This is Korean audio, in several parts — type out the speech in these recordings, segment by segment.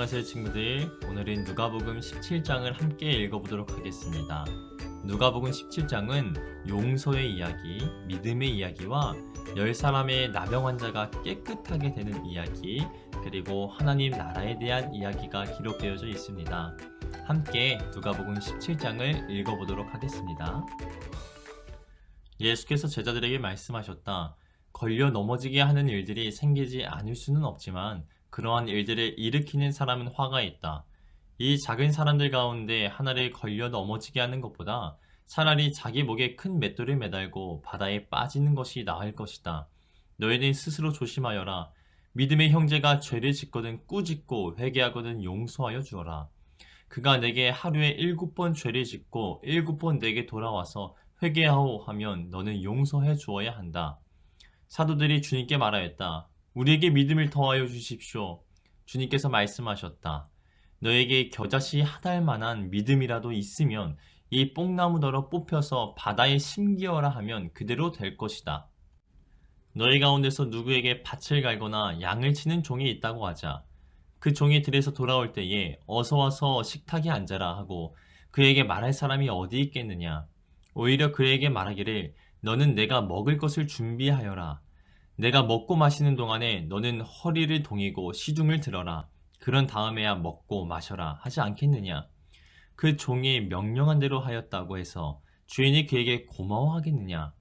안녕하세요 친구들. 오늘은 누가복음 17장을 함께 읽어보도록 하겠습니다. 누가복음 17장은 용서의 이야기, 믿음의 이야기와 10사람의 나병 환자가 깨끗하게 되는 이야기, 그리고 하나님 나라에 대한 이야기가 기록되어져 있습니다. 함께 누가복음 17장을 읽어보도록 하겠습니다. 예수께서 제자들에게 말씀하셨다. 걸려 넘어지게 하는 일들이 생기지 않을 수는 없지만 그러한 일들을 일으키는 사람은 화가 있다. 이 작은 사람들 가운데 하나를 걸려 넘어지게 하는 것보다 차라리 자기 목에 큰 맷돌을 매달고 바다에 빠지는 것이 나을 것이다. 너희는 스스로 조심하여라. 믿음의 형제가 죄를 짓거든 꾸짖고 회개하거든 용서하여 주어라. 그가 내게 하루에 7번 죄를 짓고 7번 내게 돌아와서 회개하오 하면 너는 용서해 주어야 한다. 사도들이 주님께 말하였다. 우리에게 믿음을 더하여 주십시오. 주님께서 말씀하셨다. 너에게 겨자씨 한 알 만한 믿음이라도 있으면 이 뽕나무더러 뽑혀서 바다에 심기어라 하면 그대로 될 것이다. 너희 가운데서 누구에게 밭을 갈거나 양을 치는 종이 있다고 하자. 그 종이 들에서 돌아올 때에 어서 와서 식탁에 앉아라 하고 그에게 말할 사람이 어디 있겠느냐. 오히려 그에게 말하기를 너는 내가 먹을 것을 준비하여라. 내가 먹고 마시는 동안에 너는 허리를 동이고 시중을 들어라. 그런 다음에야 먹고 마셔라 하지 않겠느냐. 그 종이 명령한 대로 하였다고 해서 주인이 그에게 고마워하겠느냐.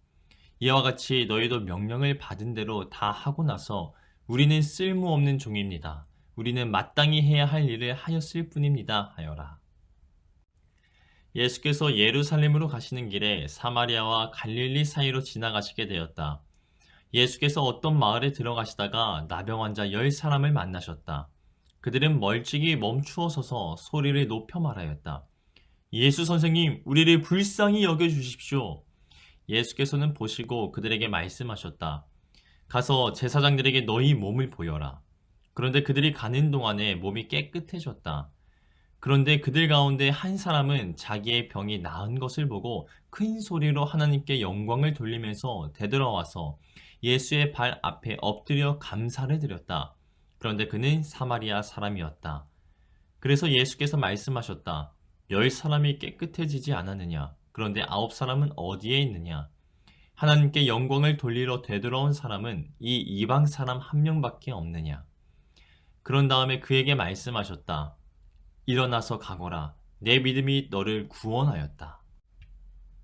이와 같이 너희도 명령을 받은 대로 다 하고 나서 우리는 쓸모없는 종입니다. 우리는 마땅히 해야 할 일을 하였을 뿐입니다 하여라. 예수께서 예루살렘으로 가시는 길에 사마리아와 갈릴리 사이로 지나가시게 되었다. 예수께서 어떤 마을에 들어가시다가 나병 환자 10사람을 만나셨다. 그들은 멀찍이 멈추어 서서 소리를 높여 말하였다. 예수 선생님, 우리를 불쌍히 여겨주십시오. 예수께서는 보시고 그들에게 말씀하셨다. 가서 제사장들에게 너희 몸을 보여라. 그런데 그들이 가는 동안에 몸이 깨끗해졌다. 그런데 그들 가운데 한 사람은 자기의 병이 나은 것을 보고 큰 소리로 하나님께 영광을 돌리면서 되돌아와서 예수의 발 앞에 엎드려 감사를 드렸다. 그런데 그는 사마리아 사람이었다. 그래서 예수께서 말씀하셨다. 10사람이 깨끗해지지 않았느냐? 그런데 9사람은 어디에 있느냐? 하나님께 영광을 돌리러 되돌아온 사람은 이 이방 사람 한 명밖에 없느냐? 그런 다음에 그에게 말씀하셨다. 일어나서 가거라. 내 믿음이 너를 구원하였다.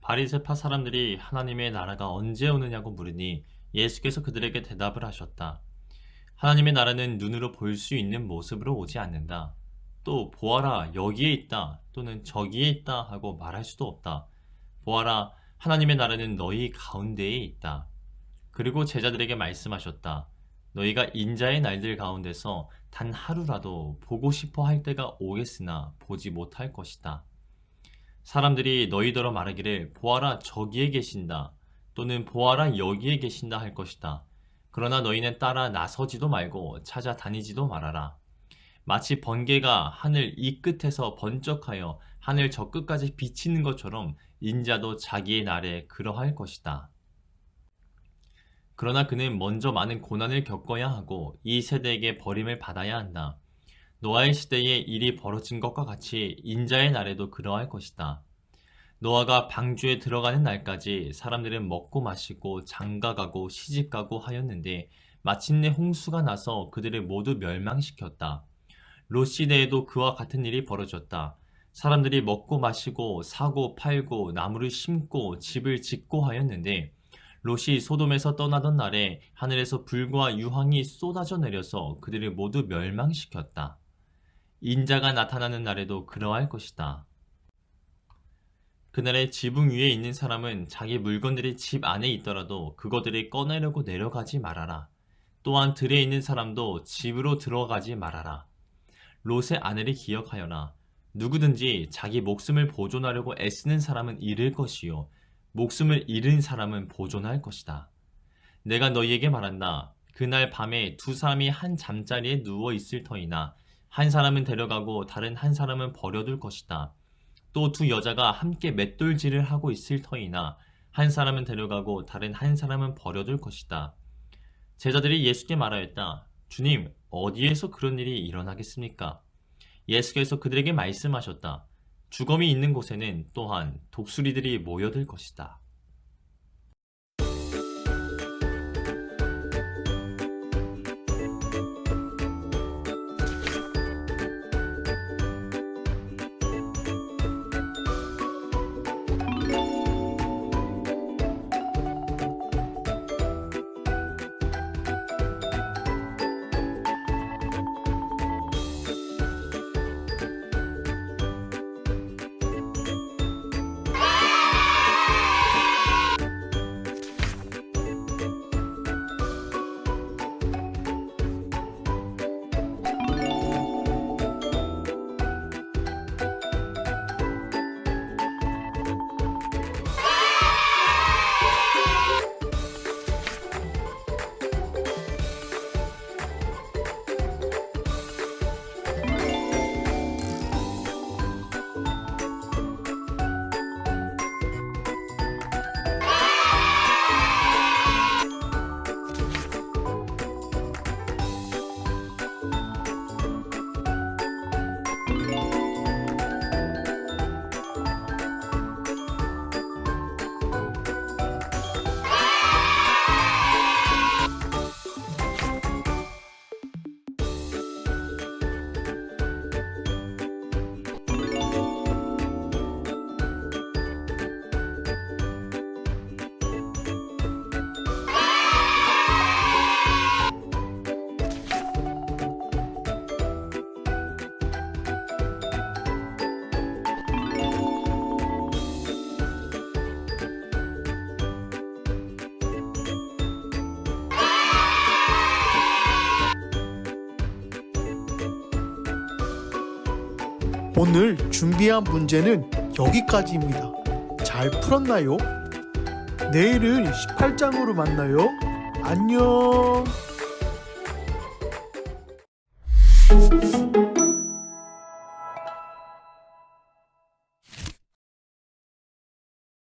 바리새파 사람들이 하나님의 나라가 언제 오느냐고 물으니 예수께서 그들에게 대답을 하셨다. 하나님의 나라는 눈으로 볼 수 있는 모습으로 오지 않는다. 또 보아라 여기에 있다 또는 저기에 있다 하고 말할 수도 없다. 보아라 하나님의 나라는 너희 가운데에 있다. 그리고 제자들에게 말씀하셨다. 너희가 인자의 날들 가운데서 단 하루라도 보고 싶어 할 때가 오겠으나 보지 못할 것이다. 사람들이 너희더러 말하기를 보아라 저기에 계신다 또는 보아라 여기에 계신다 할 것이다. 그러나 너희는 따라 나서지도 말고 찾아다니지도 말아라. 마치 번개가 하늘 이 끝에서 번쩍하여 하늘 저 끝까지 비치는 것처럼 인자도 자기의 날에 그러할 것이다. 그러나 그는 먼저 많은 고난을 겪어야 하고 이 세대에게 버림을 받아야 한다. 노아의 시대에 일이 벌어진 것과 같이 인자의 날에도 그러할 것이다. 노아가 방주에 들어가는 날까지 사람들은 먹고 마시고 장가가고 시집가고 하였는데 마침내 홍수가 나서 그들을 모두 멸망시켰다. 롯 시대에도 그와 같은 일이 벌어졌다. 사람들이 먹고 마시고 사고 팔고 나무를 심고 집을 짓고 하였는데 롯이 소돔에서 떠나던 날에 하늘에서 불과 유황이 쏟아져 내려서 그들을 모두 멸망시켰다. 인자가 나타나는 날에도 그러할 것이다. 그날에 지붕 위에 있는 사람은 자기 물건들이 집 안에 있더라도 그것들을 꺼내려고 내려가지 말아라. 또한 들에 있는 사람도 집으로 들어가지 말아라. 롯의 아내를 기억하여라. 누구든지 자기 목숨을 보존하려고 애쓰는 사람은 잃을 것이요 목숨을 잃은 사람은 보존할 것이다. 내가 너희에게 말한다. 그날 밤에 두 사람이 한 잠자리에 누워 있을 터이나 한 사람은 데려가고 다른 한 사람은 버려둘 것이다. 또 두 여자가 함께 맷돌질을 하고 있을 터이나 한 사람은 데려가고 다른 한 사람은 버려둘 것이다. 제자들이 예수께 말하였다. 주님, 어디에서 그런 일이 일어나겠습니까? 예수께서 그들에게 말씀하셨다. 주검이 있는 곳에는 또한 독수리들이 모여들 것이다. 오늘 준비한 문제는 여기까지입니다. 잘 풀었나요? 내일은 18장으로 만나요. 안녕.